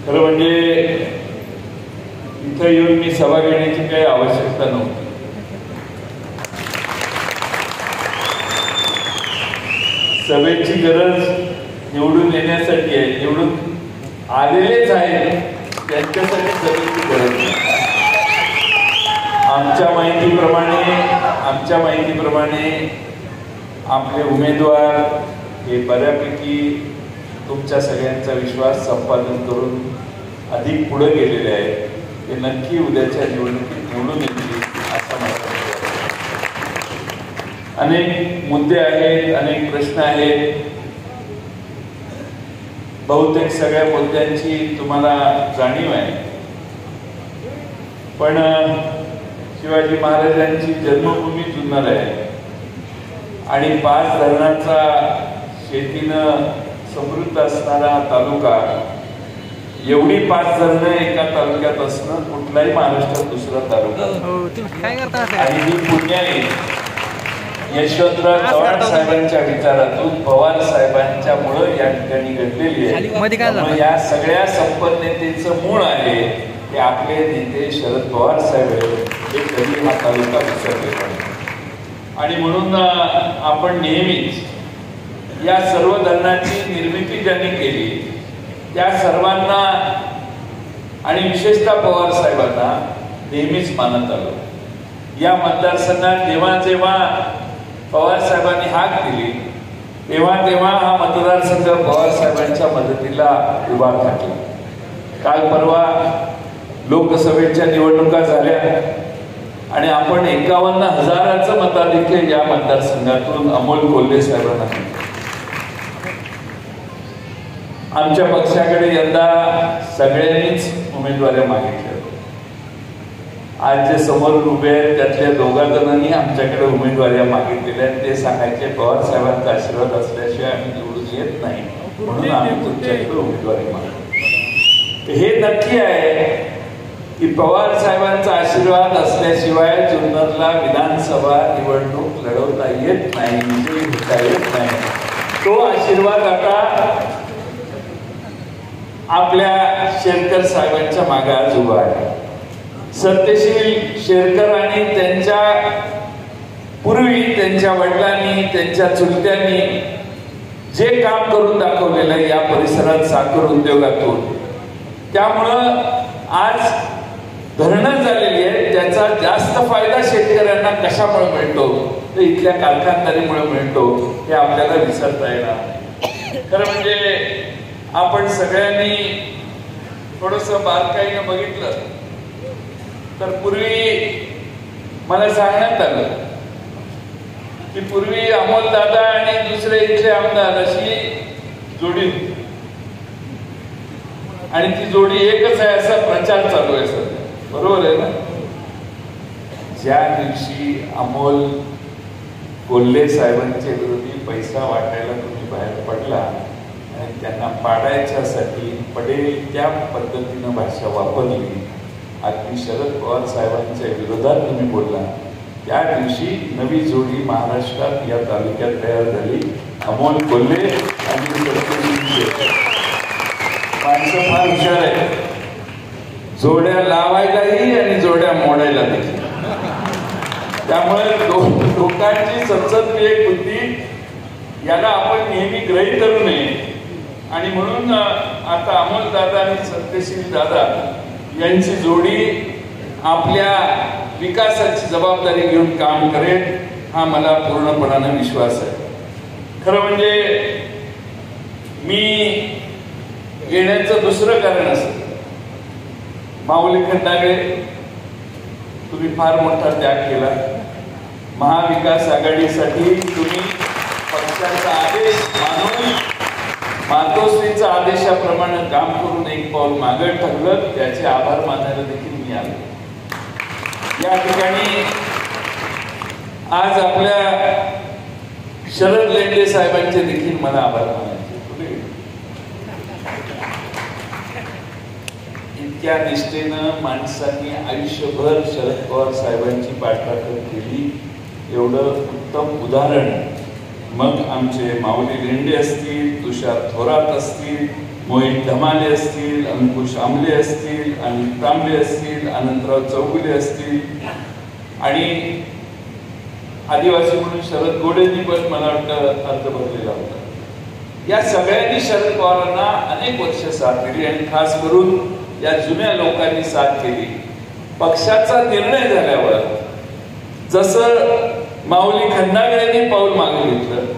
खरं म्हणजे इथं येऊन मी सभा घेण्याची काही आवश्यकता नव्हती. सभेची गरज निवडून येण्यासाठी आहे, निवडून आलेलेच आहेत त्यांच्यासाठी सभेची गरज नाही. आमच्या माहितीप्रमाणे आपले उमेदवार हे बऱ्यापैकी तुमच्या सगळ्यांचा विश्वास संपादन करून अधिक पुढे गेलेले आहेत. ते नक्की उद्याच्या निवडणुकीत निवडून येतील असं मला वाटतं. अनेक मुद्दे आहेत, अनेक प्रश्न आहेत. बहुतेक सगळ्या मुद्द्यांची तुम्हाला जाणीव आहे. पण शिवाजी महाराजांची जन्मभूमी जुन्नर आहे आणि 5 धरणांचा शेतीनं समृद्ध असणारा तालुका, एवढी 5 धरणं एका तालुक्यात असणं कुठलाही महाराष्ट्रात दुसरा तालुका. आणि ही पुण्याई यशवंतराव चव्हाण साहेबांच्या विचारातून पवार साहेबांच्या मुळे या ठिकाणी घडलेली आहे. या सगळ्या संपन्नतेचं मूळ आहे ते आपले नेते शरद पवार साहेब आहेत. हे कधी हा तालुका विसरले पाहिजे. आणि म्हणून आपण नेहमीच या सर्व धरणांची निर्मिती ज्यांनी केली त्या सर्वांना आणि विशेषतः पवार साहेबांना नेहमीच मानत आलो. या मतदारसंघात जेव्हा जेव्हा पवार साहेबांनी हाक दिली तेव्हा हा मतदारसंघ पवार साहेबांच्या मदतीला उभा टाकला. काल परवा लोकसभेच्या निवडणुका झाल्या आणि आपण 51,000चं मताधिक्य या मतदारसंघातून अमोल कोल्हे साहेबांना. आमच्या पक्षाकडे यंदा सगळ्यांनीच उमेदवारी मागितल्या. आज जे समोर उभे आहेत त्यातल्या 2 जणांनी आमच्याकडे उमेदवारी मागितलेल्या आहेत. ते सांगायचे पवार साहेबांचा आशीर्वाद असल्याशिवाय आम्ही निवडून येत नाही, म्हणून आम्ही तुमच्याकडे उमेदवारी मागतो. हे नक्की आहे की पवार साहेबांचा आशीर्वाद असल्याशिवाय जुन्नरला विधानसभा निवडणूक लढवता येत नाही, विजयी होता येत नाही. तो आशीर्वाद आता आपल्या शेरकर साहेबांच्या मागे आज उभा आहे. सत्यशील शेरकर आणि त्यांच्या पूर्वी त्यांच्या वडिलांनी, त्यांच्या चुलत्यांनी जे काम करून दाखवलेलं आहे या परिसरात साखर उद्योगातून, त्यामुळं आज धरणं झालेली आहे. त्याचा जास्त फायदा शेतकऱ्यांना कशामुळे मिळतो तर इथल्या कारखानदारीमुळे मिळतो. हे आपल्याला विसरता येणार. खरं म्हणजे आपण सगळ्यांनी थोडंसं बारकाईनं बघितलं तर पूर्वी मला सांगण्यात आलं की पूर्वी अमोल दादा आणि दुसरे इथले आमदार अशी जोडी आणि ती जोडी एकच आहे असा प्रचार चालू आहे सध्या. बरोबर आहे ना? ज्या दिवशी अमोल कोल्हे साहेबांच्या विरोधी पैसा वाटायला तुम्ही बाहेर पडला आणि त्यांना पाडायच्यासाठी पडेल त्या पद्धतीनं भाषा वापरली, अगदी शरद पवार साहेबांच्या विरोधात तुम्ही बोलला, त्या दिवशी नवी जोडी महाराष्ट्रात या तालुक्यात तयार झाली. अमोल कोल्हे आणि माणसं फार हुशार आहे. जोड्या लावायलाही आणि जोड्या मोडायला देखील. त्यामुळे लोकांची सतत बुद्धी याला आपण नेहमी ग्रहित करू नये. आणि म्हणून आता अमोल दादा आणि सत्यशील दादा यांची जोडी आपल्या विकासाची जबाबदारी घेऊन काम करेल हा मला पूर्णपणाने विश्वास आहे. खरं म्हणजे मी येण्याचं दुसरं कारण असं, माऊली खंडागळे तुम्ही फार मोठा त्याग केला. महाविकास आघाडीसाठी तुम्ही पक्षाचा आदेश मानून मातोश्रीचा आदेशाप्रमाणे काम करून एक पाऊल मागे ठरलं. त्याचे आभार मानायला देखील मी आलो. या ठिकाणी आज आपल्या शरद लेंडे साहेबांचे देखील मला आभार मानायचे. इतक्या निष्ठेनं माणसांनी आयुष्यभर शरद पवार साहेबांची पाठराखण केली, एवढं उत्तम उदाहरण मग आमचे माऊली लेंडे असतील, तुषार थोरात असतील, मोहित धमाले असतील, अंकुश आमले असतील, अनिल तांबे असतील, अनंतराव चौगुले असतील आणि आदिवासी म्हणून शरद गोडेंनी पण मला वाटतं अर्ज भरलेला होता. या सगळ्यांनी शरद पवारांना अनेक वर्ष साथ दिली आणि खास करून या जुन्या लोकांनी साथ केली. पक्षाचा निर्णय झाल्यावर जसं माऊली खंडागळेंनी पाऊल मागे घेतलं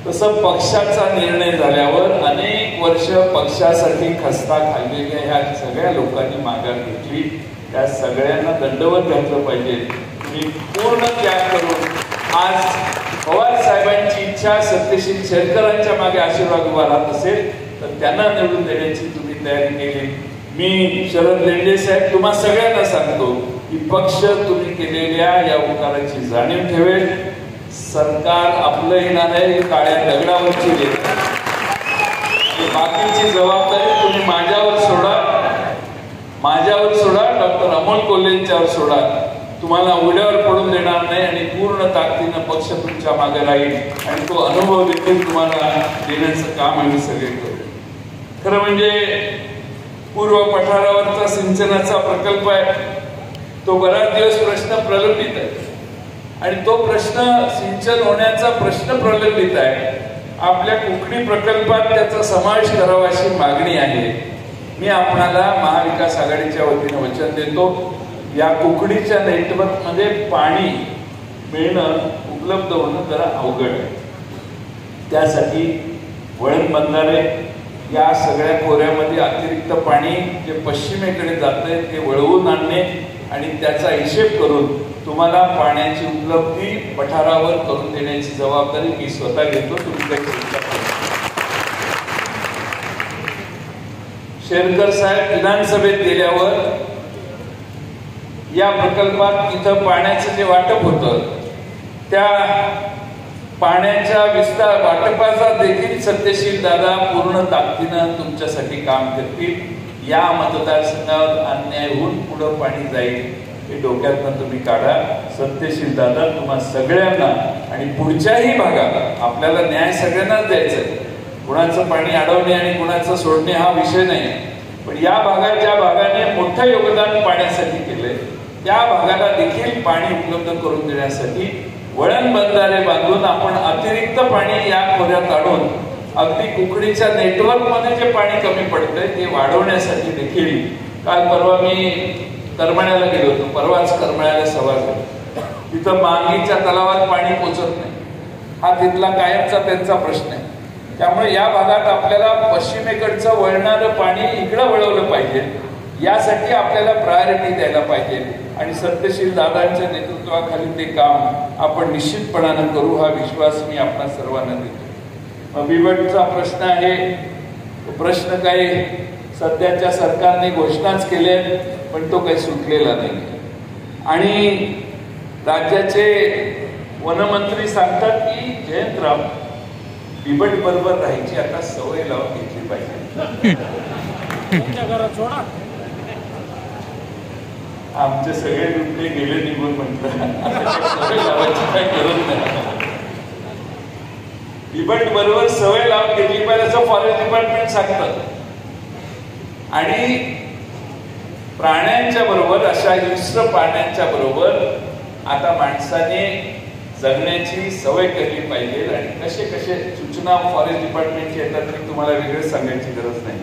तसं पक्षाचा निर्णय झाल्यावर अनेक वर्ष पक्षासाठी खस्ता खाल्लेल्या ह्या सगळ्या लोकांनी माघार घेतली. त्या सगळ्यांना दंडवत घातलं पाहिजे. तुम्ही पूर्ण त्याग करून आज पवार साहेबांची इच्छा सत्यशील शेरकरांच्या मागे आशीर्वाद उभा राहत असेल तर त्यांना निवडून देण्याची तुम्ही तयारी केली. मी शरद लेंडे साहेब तुम्हा सगळ्यांना सांगतो की पक्ष तुम्ही केलेल्या या उपकाराची जाणीव ठेवेल. सरकार आपलं येणार आहे काळ्या दगडावरची देत. बाकीची जबाबदारी तुम्ही माझ्यावर सोडा, डॉक्टर अमोल कोल्हेंच्यावर सोडा. तुम्हाला उड्यावर पडून देणार नाही आणि पूर्ण ताकदीनं पक्ष तुमच्या मागे राहील आणि तो अनुभव देखील तुम्हाला देण्याचं काम आम्ही सगळे करू. खरं म्हणजे पूर्व पठारावरचा सिंचनाचा प्रकल्प आहे तो बराच दिवस प्रश्न प्रलंबित आहे आणि तो प्रश्न सिंचन होण्याचा प्रश्न प्रलंबित आहे. आपल्या कुकडी प्रकल्पात त्याचा समावेश करावा अशी मागणी आहे. मी आपणाला महाविकास आघाडीच्या वतीने वचन देतो या कुकडीच्या नेटवर्क मध्ये पाणी मिळणं उपलब्ध होणं जरा अवघड आहे. त्यासाठी वळण बंधारे या सगळ्या खोऱ्यामध्ये अतिरिक्त पाणी जे पश्चिमेकडे जातंय ते वळवून आणणे आणि त्याचा हिशेब करून तुम्हाला पाण्याची उपलब्धी पठारावर करून देण्याची जबाबदारी मी स्वतः घेतो. तुम्ही काही चिंता करू नका. शेरकर साहेब विधानसभेत गेल्यावर या प्रकल्पात इथं पाण्याचं जे वाटप होतं त्या पाण्याच्या विस्तार वाटपाचा देखील सत्यशील दादा पूर्ण ताकदीनं तुमच्यासाठी काम करतील. या मतदारसंघात अन्याय होऊन पुढे पाणी जाईल हे डोक्यातनं तुम्ही काढा. सत्यशील दादा तुम्हा सगळ्यांना आणि पुढच्याही भागात आपल्याला न्याय सगळ्यांनाच द्यायचा आहे. कुणाचं पाणी अडवणे आणि कुणाचं सोडणे हा विषय नाही. पण या भागात ज्या भागाने मोठं योगदान पाण्यासाठी केलंय त्या भागाला देखील पाणी उपलब्ध करून देण्यासाठी वळण बंधारे बांधून आपण अतिरिक्त पाणी या खोऱ्यात आणून अगदी कुकडीच्या नेटवर्क मध्ये जे पाणी कमी पडतंय ते वाढवण्यासाठी देखील काल परवा मी करमाळ्याला गेलो होतो. परवाच करमाळ्याला सभा झाली. तिथं मांगीच्या तलावात पाणी पोचत नाही. हा तिथला कायमचा त्यांचा प्रश्न आहे. त्यामुळे या भागात आपल्याला पश्चिमेकडचं वळणारं पाणी इकडं वळवलं पाहिजे. यासाठी आपल्याला प्रायोरिटी द्यायला पाहिजे आणि सत्यशील दादांच्या नेतृत्वाखाली ते काम आपण निश्चितपणानं करू हा विश्वास मी आपल्या सर्वांना देतो. बिबटचा प्रश्न आहे. प्रश्न काही सध्याच्या सरकारने घोषणाच केले पण तो काही सुटलेला नाही आणि राज्याचे वनमंत्री सांगतात की जयंतराव बिबट बरोबर राहायची आता सवय लावून घेतली पाहिजे. आमचे सगळे बिबटे गेले निघून म्हटलं सवय लावायची काय गरज नाही. बिबट बरोबर सवय लावून घेतली पाहिजे असं फॉरेस्ट डिपार्टमेंट सांगतात. आणि प्राण्यांच्या बरोबर अशा हिंस्र प्राण्यांच्या बरोबर आता माणसाने जगण्याची सवय केली पाहिजे आणि कसे कसे सूचना फॉरेस्ट डिपार्टमेंटची येतात ते तुम्हाला वेगळं सांगायची गरज नाही.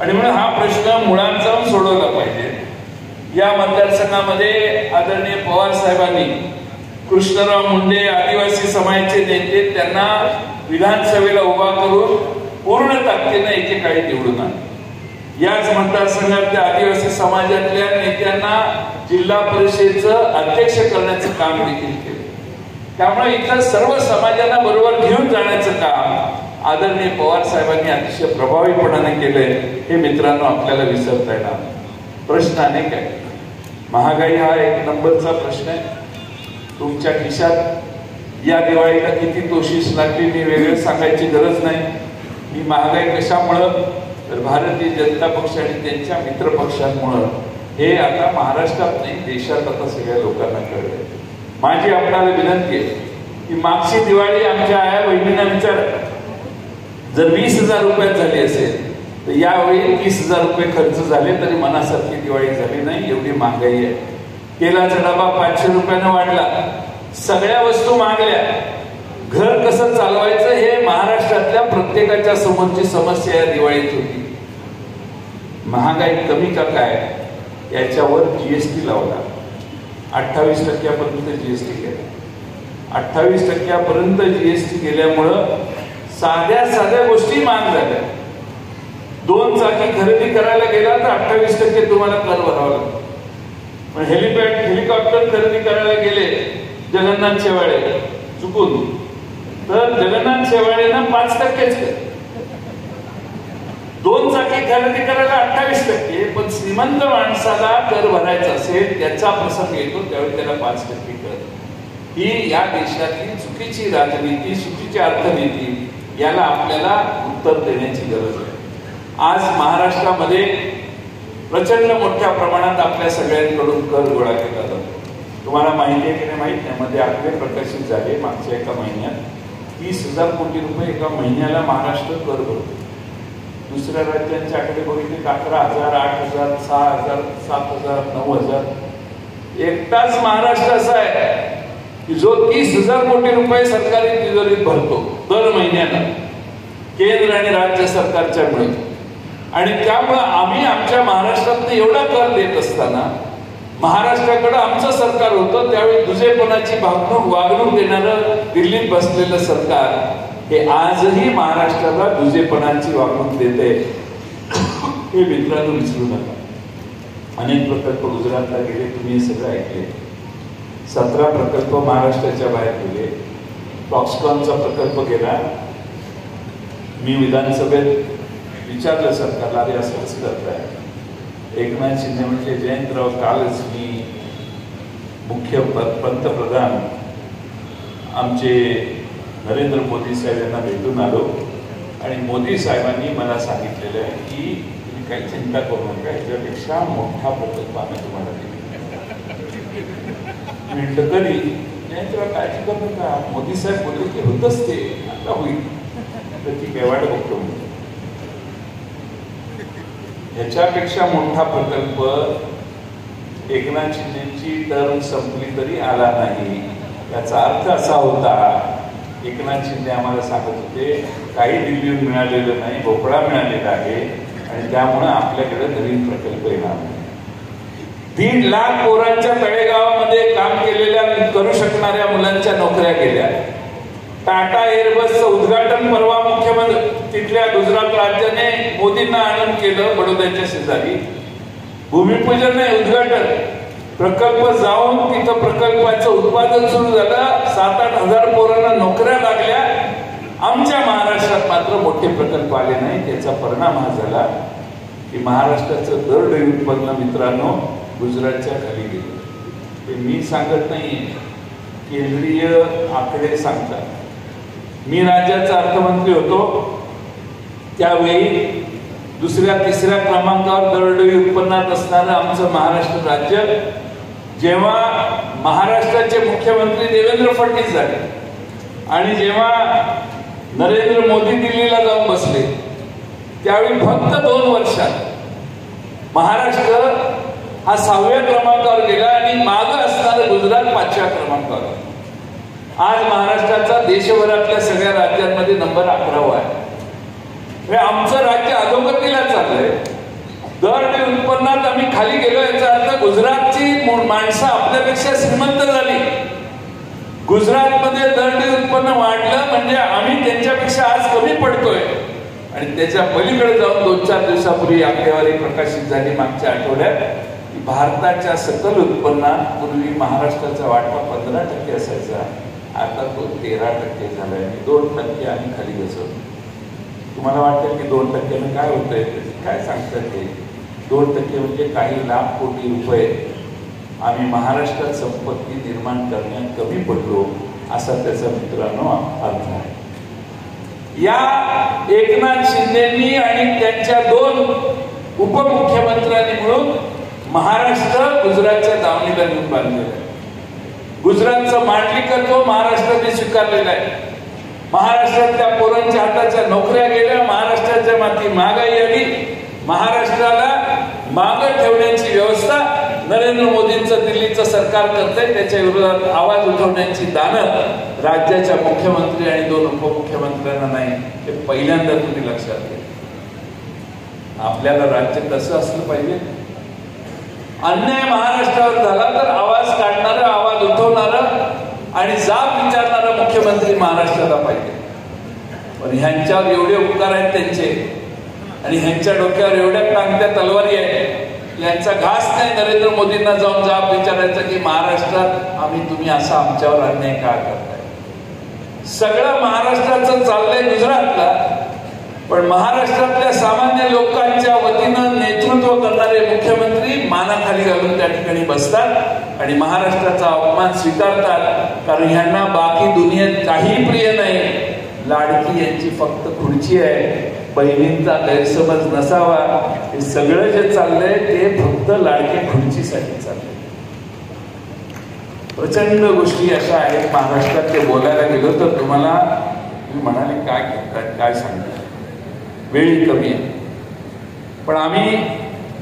आणि म्हणून हा प्रश्न मुळात जाऊन सोडवला पाहिजे. या मतदारसंघामध्ये आदरणीय पवार साहेबांनी कृष्णराव मुंडे आदिवासी समाजाचे नेते त्यांना विधानसभेला उभा करून पूर्ण ताकदीने एकेकाळी निवडून आणले. याच मतदारसंघातल्या आदिवासी समाजातल्या नेत्यांना जिल्हा परिषदेचं अध्यक्ष करण्याचं काम देखील केलं. त्यामुळे इथं सर्व समाजाला बरोबर घेऊन जाण्याचं काम आदरणीय पवार साहेबांनी अतिशय प्रभावीपणाने केलंय हे मित्रांनो आपल्याला विसरता येणार. प्रश्न अनेक आहे. महागाई हा एक नंबरचा प्रश्न आहे. तुमच्या खिशात या दिवाळीला किती तोशीस लागली मी वेगळं सांगायची गरज नाही. ही महागाई कशामुळं तर भारतीय जनता पक्ष आणि त्यांच्या मित्र पक्षांमुळं हे आता महाराष्ट्रात नाही देशात आता सगळ्या लोकांना कळलंय. माझी आपल्याला विनंती आहे की मागची दिवाळी आमच्या आया बहिणींना विचार जर 20,000 रुपयात झाली असेल तर यावेळी 30,000 रुपये खर्च झाले तरी मनासारखी दिवाळी झाली नाही, एवढी महागाई आहे. तेलाचा डबा 500 रुपयानं वाढला, सगळ्या वस्तू मागल्या. घर कसं चालवायचं हे महाराष्ट्रातल्या प्रत्येकाच्या समोरची समस्या या दिवाळीत होती. महागाई कमी का काय याच्यावर जीएसटी लावला. 28% जीएसटी केला. 28% जीएसटी केल्यामुळं साध्या गोष्टी महाग झाल्या. 2 चाकी खरेदी करायला गेला तर 28% तुम्हाला कर भरावा लागतो. पण हेलिकॉप्टर खरेदी करायला गेले जगन्नाथ शेवाळे चुकून, तर जगन्नाथ शेवाळेनं 5%च केलं. 2 चाकी खरेदी करायला 28%, पण श्रीमंत माणसाला कर भरायचा असेल त्याचा प्रसंग येतो त्यावेळी त्याला 5% कर. ही या देशातली चुकीची राजनीती, चुकीची अर्थनीती, याला आपल्याला उत्तर देण्याची गरज आहे. आज महाराष्ट्रामध्ये प्रचंड मोठ्या प्रमाणात आपल्या सगळ्यांकडून कर गोळा केला जातो. तुम्हाला माहिती आहे की नाही माहित नाही, मध्ये आकडे प्रकाशित झाले मागच्या एका महिन्यात 30,000 कोटी रुपये एका महिन्याला महाराष्ट्र कर भरतो. दुसऱ्या राज्यांच्या आकडे बघितले 11,000, 8,000, 6,000, 7,000, 9,000. एकटाच महाराष्ट्र असा आहे की जो 30,000 कोटी रुपये सरकारी तिजोरीत भरतो दर महिन्याला, केंद्र आणि राज्य सरकारच्या मिळून. आणि त्यामुळे आम्ही आमच्या महाराष्ट्रात एवढा कर देत असताना महाराष्ट्राकडे आमचं सरकार होतं त्यावेळी दुजेपणाची वागणूक देणारं दिल्लीत बसलेलं सरकार हे आजही महाराष्ट्राला दुजेपणाची वागणूक देते. हे मित्रांनो विसरू नका. अनेक प्रकल्प गुजरातला गेले, तुम्ही हे सगळं ऐकले. 17 प्रकल्प महाराष्ट्राच्या बाहेर गेले. फॉक्सकॉनचा प्रकल्प गेला. मी विधानसभेत विचारलं सरकारला, अरे असं कसं करताय? एकनाथ शिंदे म्हणजे जयंतराव, कालच मी मुख्य पंतप्रधान आमचे नरेंद्र मोदी साहेब यांना भेटून आलो आणि मोदी साहेबांनी मला सांगितलेलं आहे की तुम्ही काही चिंता करू नका, याच्यापेक्षा मोठा प्रकल्प आम्ही तुम्हाला देऊ. म्हटलं कधी? जयंतराव काळजी करू नका, मोदी साहेब बोलले की होतच ते, आता होईल. तर ती काय वाट बघतो. ह्याच्यापेक्षा मोठा प्रकल्प एकनाथ शिंदेची टर्म संपली तरी आला नाही. याचा अर्थ असा होता, एकनाथ शिंदे आम्हाला सांगत होते काही दिल्लीहून मिळालेलं नाही, भोपळा मिळालेला आहे आणि त्यामुळे आपल्याकडे नवीन प्रकल्प येणार नाही. 1.5 लाख पोरांच्या तळेगावामध्ये काम केलेल्या, करू शकणाऱ्या मुलांच्या नोकऱ्या केल्या. टाटा एअरबसचं उद्घाटन परवा मुख्यमंत्री तिथल्या गुजरात राज्याने मोदींना आणून केलं बडोद्याच्या शेजारी. भूमिपूजन नाही, उद्घाटन. प्रकल्प जाऊन तिथं प्रकल्पाचं उत्पादन सुरू झालं. 7-8 हजार पोरांना नोकऱ्या लागल्या. आमच्या महाराष्ट्रात मात्र मोठे प्रकल्प आले नाही. त्याचा परिणाम हा झाला की महाराष्ट्राचं दरडोई उत्पन्न मित्रांनो गुजरातच्या खाली गेलं. ते मी सांगत नाही, केंद्रीय आकडे सांगतात. मी राज्याचा अर्थमंत्री होतो त्यावेळी 2ऱ्या-3ऱ्या क्रमांकावर दरडोई उत्पन्नात असणारं आमचं महाराष्ट्र राज्य, जेव्हा महाराष्ट्राचे मुख्यमंत्री देवेंद्र फडणवीस झाले आणि जेव्हा नरेंद्र मोदी दिल्लीला जाऊन बसले त्यावेळी फक्त 2 वर्षात महाराष्ट्र हा 6व्या क्रमांकावर गेला आणि मागं असणारं गुजरात 5व्या क्रमांकावर. आज महाराष्ट्राचा देशभरातल्या सगळ्या राज्यांमध्ये नंबर 11वा आहे. आमचं राज्य अधोगतीला चाललंय. दरडोई उत्पन्नात आम्ही खाली गेलो. याचा अर्थ गुजरातची माणसं आपल्यापेक्षा श्रीमंत झाली. गुजरातमध्ये दरडोई उत्पन्न वाढलं म्हणजे आम्ही त्यांच्यापेक्षा आज कमी पडतोय. आणि त्याच्या पलीकडे जाऊन 2-4 दिवसापूर्वी आकडेवारी प्रकाशित झाली मागच्या आठवड्यात की भारताच्या सकल उत्पन्नात पूर्वी महाराष्ट्राचा वाटा 15% असायचा, आता तो 13% झालाय. 2% आणि खाली घसरतो. तुम्हाला वाटतं की 2% काय होतंय? काय सांगतात ते? 2% म्हणजे काही लाख कोटी रुपये आम्ही महाराष्ट्रात संपत्ती निर्माण करण्यात कमी पडलो, असा त्याचा मित्रांनो अर्थ आहे. या एकनाथ शिंदेनी आणि त्यांच्या 2 उपमुख्यमंत्र्यांनी मिळून महाराष्ट्र गुजरातच्या दावणीला नेऊन बांधलेलं आहे. गुजरातचं मांडलिकत्व महाराष्ट्राने स्वीकारलेलं आहे. महाराष्ट्रातल्या पोरांच्या हाताच्या नोकऱ्या गेल्या, महाराष्ट्राच्या माती महागाई आली, महाराष्ट्राला मागे ठेवण्याची व्यवस्था नरेंद्र मोदींचं दिल्लीचं सरकार करतंय. त्याच्या विरोधात आवाज उठवण्याची दानं राज्याच्या मुख्यमंत्री आणि 2 उपमुख्यमंत्र्यांना नाही. हे पहिल्यांदा तुम्ही लक्षात घ्या. आपल्याला राज्य कसं असलं पाहिजे? अन्याय महाराष्ट्रावर झाला तर आवाज काढणारं, आवाज उठवणारं आणि जाब विचारणारा मुख्यमंत्री महाराष्ट्राला पाहिजे. पण ह्यांच्यावर एवढे उपकार आहेत त्यांचे आणि ह्यांच्या डोक्यावर एवढ्या टांगत्या तलवारी आहेत, यांचा घास नाही नरेंद्र मोदींना जाऊन जाब विचारायचा की महाराष्ट्रात तुम्ही असा आमच्यावर अन्याय का करताय. सगळं महाराष्ट्राचं चाललंय गुजरातला, पण महाराष्ट्रातल्या सामान्य लोकांच्या वतीनं नेतृत्व करणारे मुख्यमंत्री मानाखाली घालून त्या ठिकाणी बसतात आणि महाराष्ट्राचा अपमान स्वीकारतात. कारण ह्यांना बाकी दुनियेत काही प्रिय नाही. लाडकी यांची फक्त खुर्ची आहे, बहिणींचा गैरसमज नसावा. हे सगळं जे चाललंय ते फक्त लाडके खुर्चीसाठी चाललंय. प्रचंड गोष्टी अशा आहेत महाराष्ट्रात. ते बोलायला गेलो तर तुम्हाला म्हणाले काय करतात, काय सांगतात, वेळ कमी आहे. पण आम्ही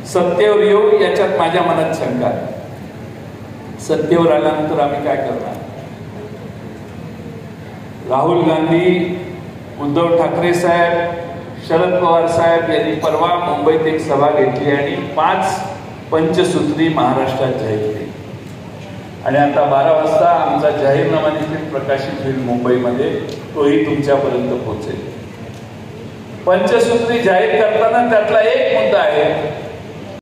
सत्तेवर येऊ याच्यात माझ्या मनात शंका आहे. सत्तेवर आल्यानंतर आम्ही काय करणार? राहुल गांधी, उद्धव ठाकरे साहेब, शरद पवार साहेब यांनी परवा मुंबईत एक सभा घेतली आणि 5 पंचसूत्री महाराष्ट्रात जाहीर केली. आणि आता 12 वाजता आमचा जाहीरनामा देखील प्रकाशित होईल मुंबईमध्ये, तोही तुमच्यापर्यंत पोहोचेल. पंचसूत्री जाहीर करताना त्यातला एक मुद्दा आहे